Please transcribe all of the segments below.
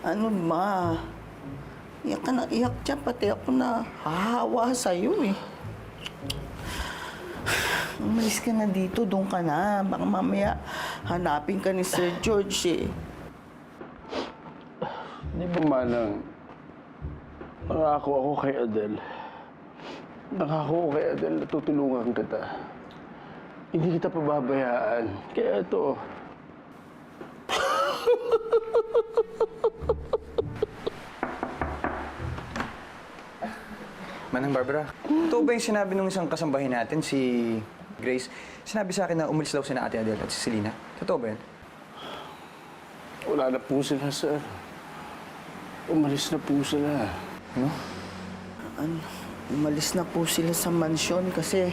Ano ba? Iyak ka na iyak dyan. Pati ako na hahawa sa'yo eh. Umalis ka na dito. Doon ka na. Baka mamaya hanapin ka ni Sir George eh. Di ba, Manang? Nangako ako kay Adele. Nangako ako kay Adele na tutulungan kita. Hindi kita pababayaan. Kaya ito. Manang Barbara, totoo ba yung sinabi nung isang kasambahin natin, si Grace? Sinabi sa akin na umalis daw si na Ate Adele at si Selena. Totoo ba yun? Wala na po sila, sir. Umalis na po sila. Ano? Umalis na po sila sa mansyon kasi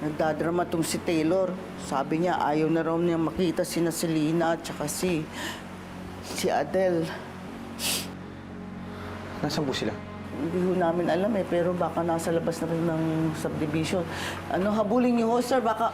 nagdadrama tong si Taylor. Sabi niya ayaw na raw niya makita sina Selena at saka si Adele. Nasaan po sila? Hindi ho namin alam eh, pero baka nasa labas na rin ng subdivision. Ano, habulin niyo ho, sir, baka...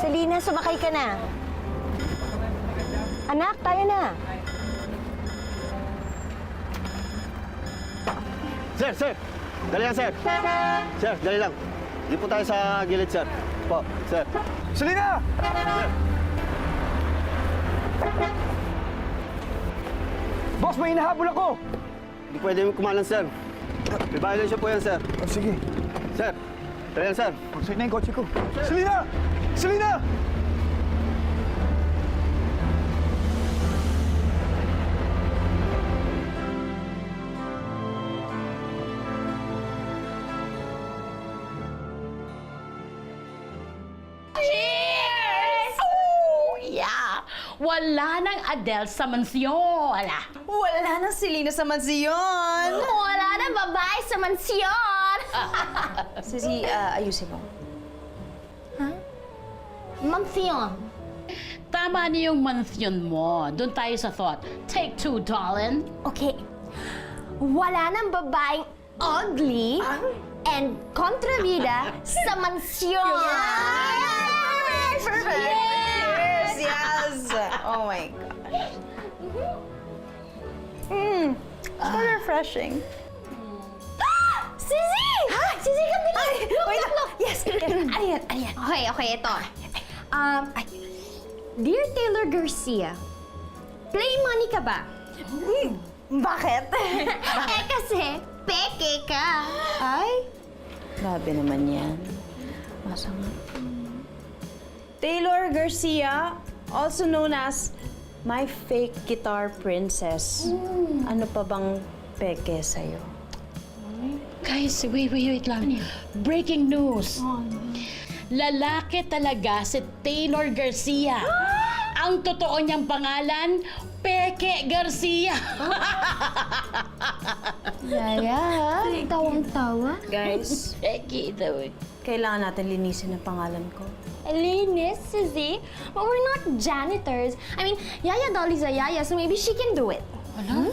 Selena, sumakay ka na. Anak, tayo na. Sir, sir! Dali lang, sir! Sir, dali lang. Di po tayo sa gilid, sir. Po, sir. Selena! Boss, may hinahabol ako! Hindi pwede yung kumalan, sir. May violation po yan, sir. Oh, sige. Sir, dali lang, sir. Pagsay na yung kotse ko. Selena! Selena! Cheers! Oh, yeah! Wala nang Adele sa mansyon. Wala nang Selena sa mansiyon. Wala nang babae sa mansyon. Sisi, ayusin mo. Mansyon. Tama na yung mansyon mo. Doon tayo sa thought. Take two, darling. Okay. Wala nang babaeng ugly and kontrabida sa mansyon. Yes! Perfect! Yes! Yes! Oh my gosh. So refreshing. Sisi! Sisi, ka bilis! Look! Yes! Ano yan? Okay, ito. Dear Taylor Garcia, play money ka ba? Bakit? Kasi peke ka. Ay? Grabe naman yan. Masama. Taylor Garcia, also known as my fake guitar princess. Ano pa bang peke sa'yo? Guys, wait lang. Breaking news. Lalaki talaga si Taylor Garcia. Ang totoo niyang pangalan, Peke Garcia. Yaya, tawang-tawa. Guys, Peke daw eh. kailangan natin linisin ang pangalan ko. Linis, Suzy. But we're not janitors. I mean, Yaya Dolly's a Yaya, so maybe she can do it. Ano?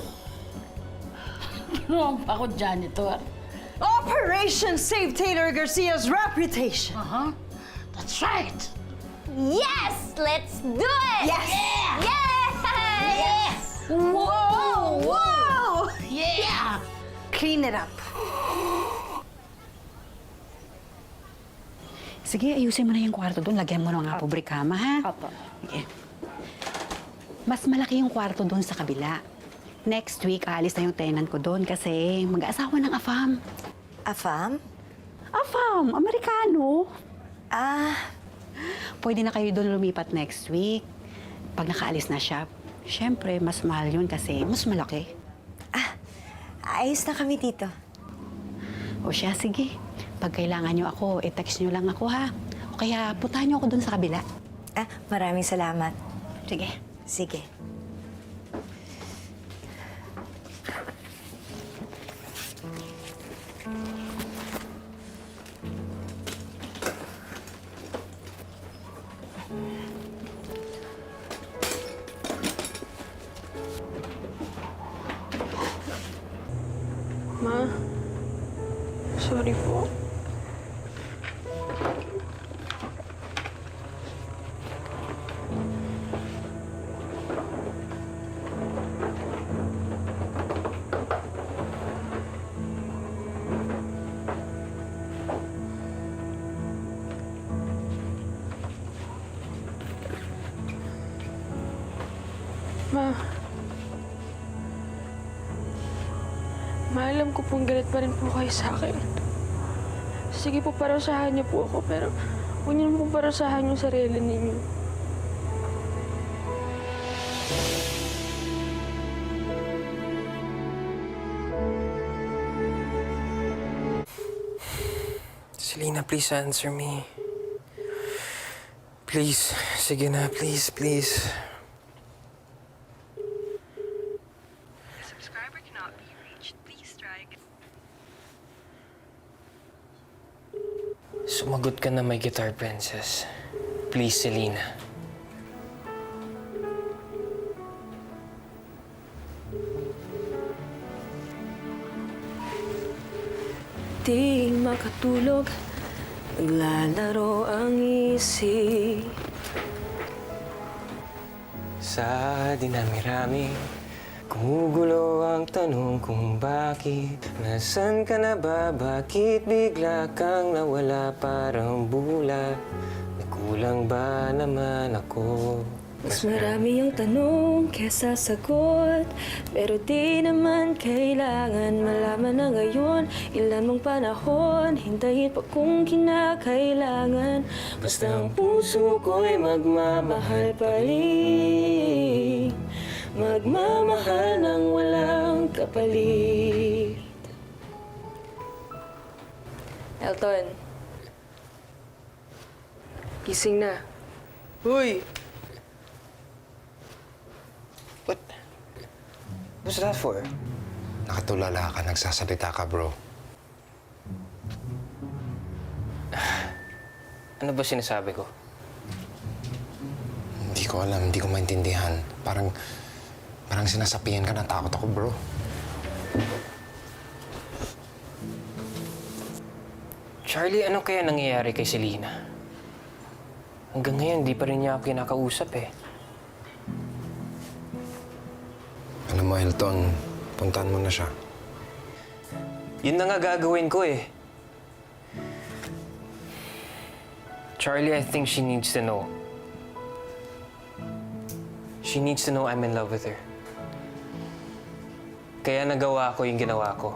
Ginawa pa ako janitor. Operation Save Taylor Garcia's reputation! That's right. Yes! Let's do it! Yes! Yes! Yes! Whoa! Whoa! Yeah! Clean it up. Sige, ayusin mo na yung kwarto doon. Lagyan mo na nga pobrikama, ha? Opo. Sige. Mas malaki yung kwarto doon sa kabila. Next week, aalis na yung tenant ko doon kasi mag-aasawa ng AFAM. Afam? AFAM, Amerikano. Ah, Pwede na kayo doon lumipat next week. Pag nakaalis na siya, syempre, mas mahal yun kasi mas malaki. ayos na kami dito. O siya, sige. Pag kailangan nyo ako, i-text nyo lang ako, ha? O kaya, puntahan nyo ako doon sa kabila. Maraming salamat. Sige. Sige. Sorry po. Ma. Alam ko pong galit pa rin po kayo sa akin. Sige po, parusahan niyo po ako, pero huwag niyo naman pong parusahan yung sarili ninyo. Selena, please answer me. Please. Sige na, please, please. Sumagot ka na, my guitar princess. Please, Selena. Di makatulog, naglalaro ang isip. Sa dinami-rami, gumugulo ang tanong kung bakit. Nasaan ka na ba? Bakit bigla kang nawala parang bulat? Nagkulang ba naman ako? Mas marami ang tanong kesa sagot, pero di naman kailangan malaman na ngayon. Ilan mong panahon, hintayin pa kung kinakailangan. Basta ang puso ko'y magmamahal pa rin. Magmamahal ng walang kapalit. Elton. Gising na. Uy! What's that for? Nakatulala ka, nagsasalita ka, bro. Ano ba sinasabi ko? Hindi ko alam, hindi ko maintindihan. Parang sinasapihan ka, natakot ako, bro. Charlie, ano kaya nangyayari kay Selena? Hanggang ngayon, di pa rin niya ako kinakausap eh. Alam mo, Elton, puntahan mo na siya. Yun na nga gagawin ko eh. Charlie, I think she needs to know. She needs to know I'm in love with her. Kaya nagawa ko yung ginawa ko.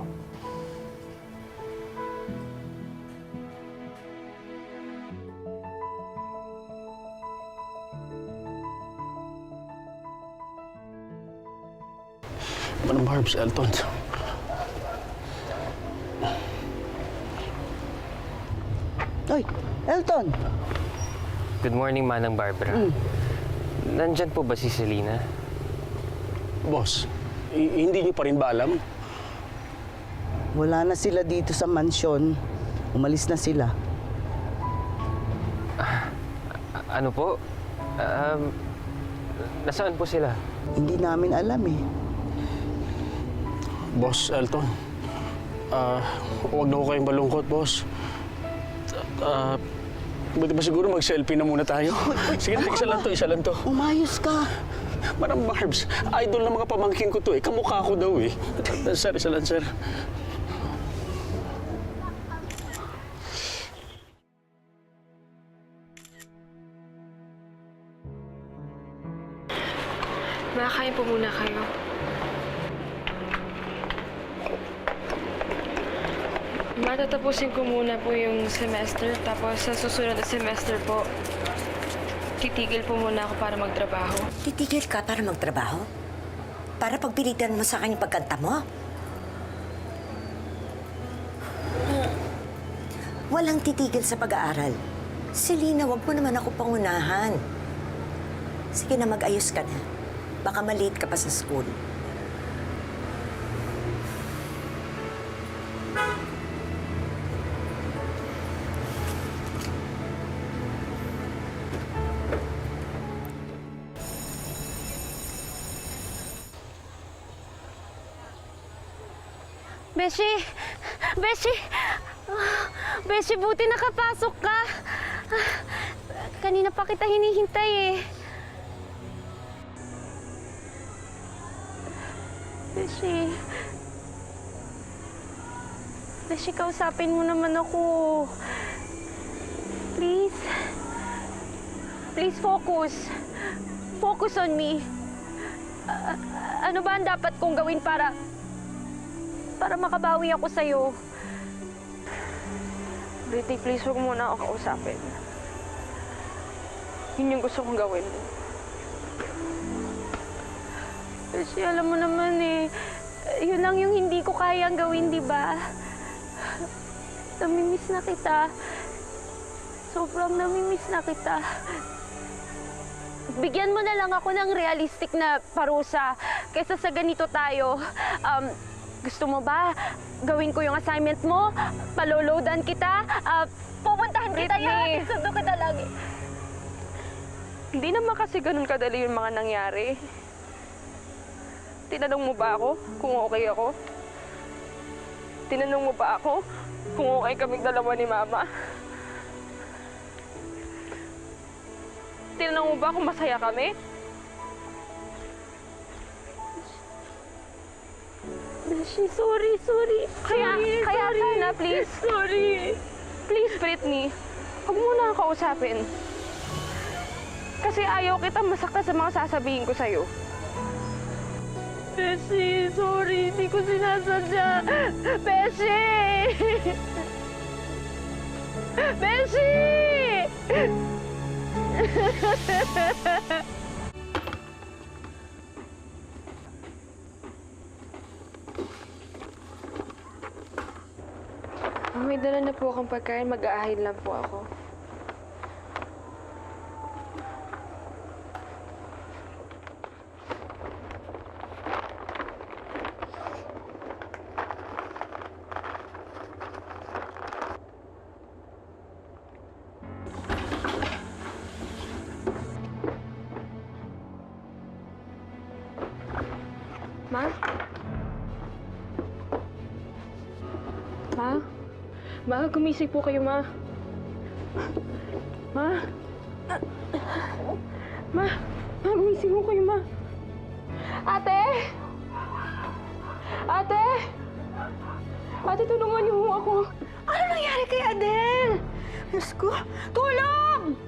Manang Barbs, Elton. Ay, Elton! Good morning, Manang Barbara. Nandyan po ba si Selena? Boss, hindi niyo pa rin ba alam? Wala na sila dito sa mansyon. Umalis na sila. Ano po? Nasaan po sila? Hindi namin alam eh. Boss, Elton. Huwag na ko kayong malungkot, boss. Buti ba siguro mag-selfie na muna tayo? Sige na, isa lang to. Umayos ka. Manang Barbs, idol ng mga pamangkin ko to eh. Kamukha ko daw eh. Sir, isa lang, sir. Makakain po muna kayo. Matatapusin ko muna po yung semester, tapos sa susunod na semester po, titigil po muna ako para magtrabaho. Titigil ka para magtrabaho? Para pagpilitan mo sa akin yung pagkanta mo? Walang titigil sa pag-aaral. Selena, wag mo naman ako pangunahan. Sige na, mag-ayos ka na. Baka malate ka pa sa school. Beshi! Beshi! Beshi, buti nakapasok ka. Kanina pa kita hinihintay eh. Beshi, kausapin mo naman ako. Please. Please focus. Focus on me. Ano ba ang dapat kong gawin para makabawi ako sa'yo? Pretty, please huwag mo na ako kausapin. Yun yung gusto kong gawin. Kasi alam mo naman eh, yun lang yung hindi ko kayang gawin, di ba? Namimiss na kita. Sobrang namimiss na kita. Bigyan mo na lang ako ng realistic na parusa kaysa sa ganito tayo. Gusto mo ba gawin ko yung assignment mo? Paloloadan kita? Pupuntahan kita yun? Sundo kita lagi. Hindi naman kasi ganun kadali yung mga nangyari. Tinanong mo ba ako kung okay ako? Tinanong mo ba ako kung okay kaming dalawa ni Mama? Tinanong mo ba kung masaya kami? Beshi, sorry. Kaya sana, please. Sorry. Please, Britney. Huwag mo na ako kausapin. Kasi ayaw kita masaktan sa mga sasabihin ko sa'yo. Beshi, sorry. Hindi ko sinasadya. Beshi! Beshi! May dala na po akong pagkain. Mag-aahid lang po ako. Ma? Ma? Ma, gumising po kayo, Ma. Ma? Ma? Ma, gumising po kayo, Ma. Ate? Ate? Ate, tulungan niyo ako. Ano nangyari kay Adele? Diyos ko, tulong!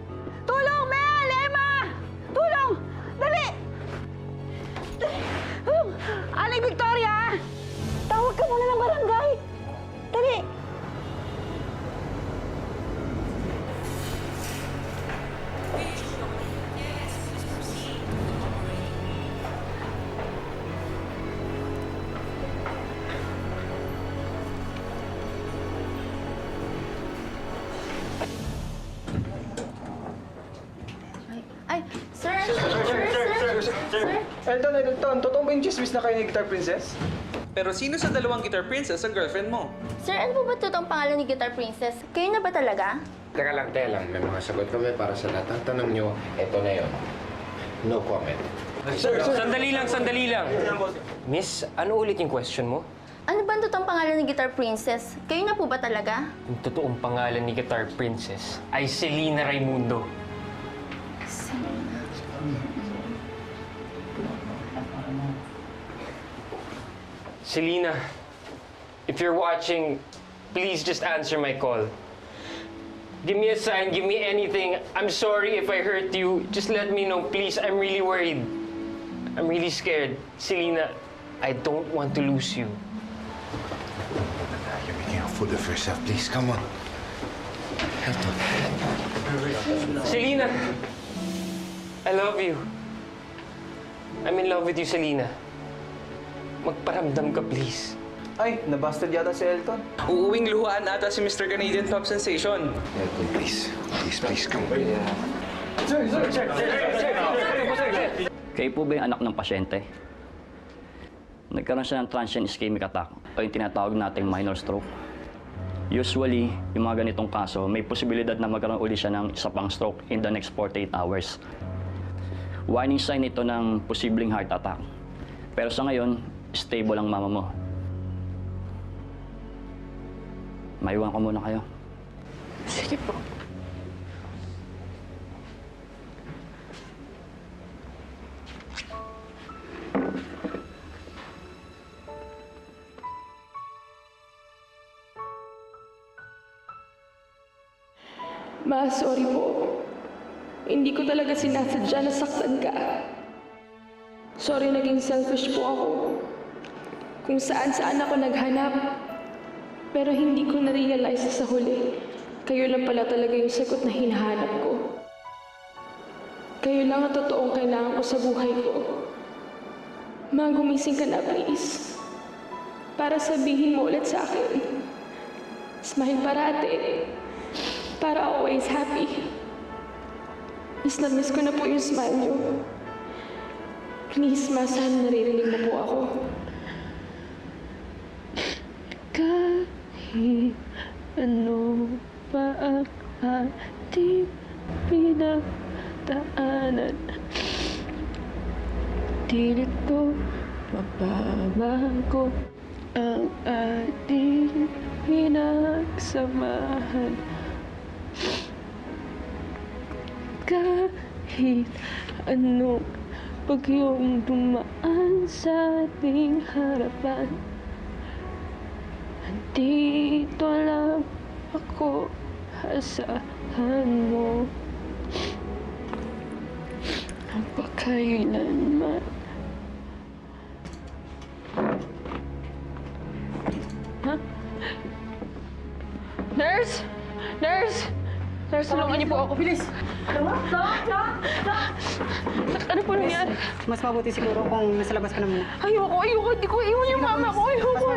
Tulong, Mel! Emma! Tulong! Dali! Aling Victoria! Tawag ka muna ng barangay! Dali! Ay, sir! Elton, totoo ba yung chismis na kayo ni Guitar Princess? Pero sino sa dalawang Guitar Princess ang girlfriend mo? Sir, ano po ba totoong pangalan ni Guitar Princess? Kayo na ba talaga? Teka lang. May mga sagot kami para sa lahat ng tanong nyo. Ito na yon. No comment. Sandali lang. Miss, ano ulit yung question mo? Ano ba ang totoong pangalan ni Guitar Princess? Kayo na po ba talaga? Yung totoong pangalan ni Guitar Princess ay Selena Raimundo. Selena, if you're watching, please just answer my call. Give me a sign, give me anything. I'm sorry if I hurt you. Just let me know, please. I'm really worried. I'm really scared. Selena, I don't want to lose you. You're making a fool of yourself. Please, come on. Elton. Selena, I love you. I'm in love with you, Selena. Magparamdam ka, please. Ay, nabastard yata si Elton. Uuwing luhaan ata si Mr. Canadian Pop Sensation. Elton, please. Please, come on. Kayo po ba yung anak ng pasyente? Nagkaroon siya ng transient ischemic attack o yung tinatawag nating minor stroke. Usually, yung mga ganitong kaso, may posibilidad na magkaroon uli siya ng isa pang stroke in the next 48 hours. Warning sign ito ng posibleng heart attack. Pero sa ngayon, stable ang mama mo. Maiwan ko muna kayo. Sige po. Ma, sorry po. Hindi ko talaga sinasadya na saktan ka. Sorry, naging selfish po ako. Kung saan-saan ako naghanap. Pero hindi ko na-realize sa huli. Kayo lang pala talaga yung sagot na hinahanap ko. Kayo lang ang totoong kailangan ko sa buhay ko. Ma, gumising ka na, please. Para sabihin mo ulit sa akin. Smile parate. Para always happy. Miss na miss ko na po yung smile niyo. Please, Ma, sana naririnig mo po ako. Kahit ano pa ang ating pinagdaanan, di ko mababago ang ating pinagsamahan. Kahit anong bagyong dumaan sa ating harapan, andito lang ako, asahan mo. Pagkailanman. Ha? Nurse! Nurse! Nurse, tulungan niyo po ako. Bilis! Ano po nangyari? Mas mabuti siguro kung nasa labas ka na muna. Ayoko. Hindi ko iwan yung mama ko. Ayoko.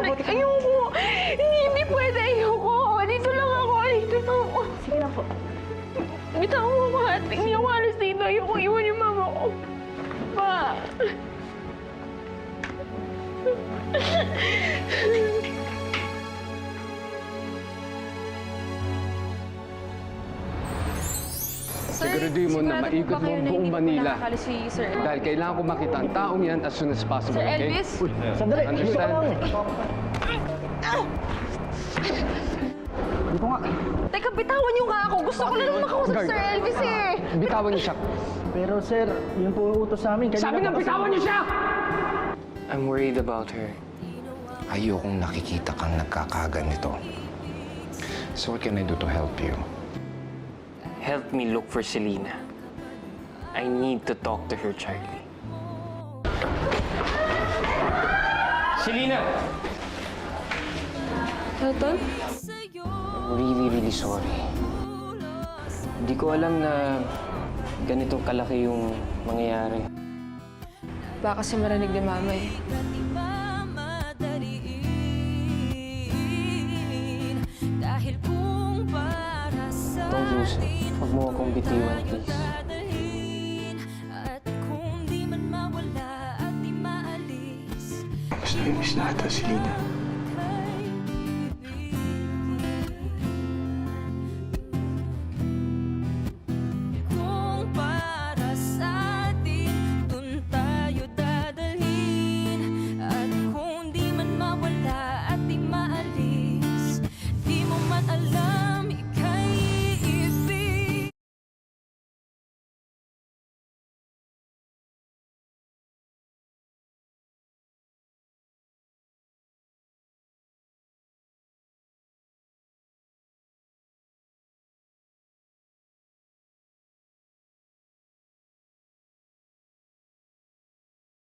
Hindi pwede. Ayoko. Dito lang ako. Sige lang po. Bitaw mo ako. Hindi ako alas dito. Ayoko iwan yung mama ko. Pa. Siguraduhin mo na maikot mo ang buong Manila. Dahil kailangan ko makita ang taong yan as soon as possible, Sir okay? Elvis? Sandali! Understand? Dito nga. Teka, bitawan niyo nga ako. Gusto ko na naman makausap Guard. Sir Elvis eh. Bitawan niyo siya. Pero sir, yun po yung utos sa amin. Sabi nga, bitawan niyo siya! I'm worried about her. Ayokong nakikita kang nagkakaganito. So what can I do to help you? Help me look for Selena. I need to talk to her, Charlie. Selena! Elton? I'm really sorry. Hindi ko alam na ganito kalaki yung mangyayari. Baka kasi marinig ni Mama eh. Don't lose it. Huwag mo akong bitiwan, please. Mas na-miss na ata si Lina.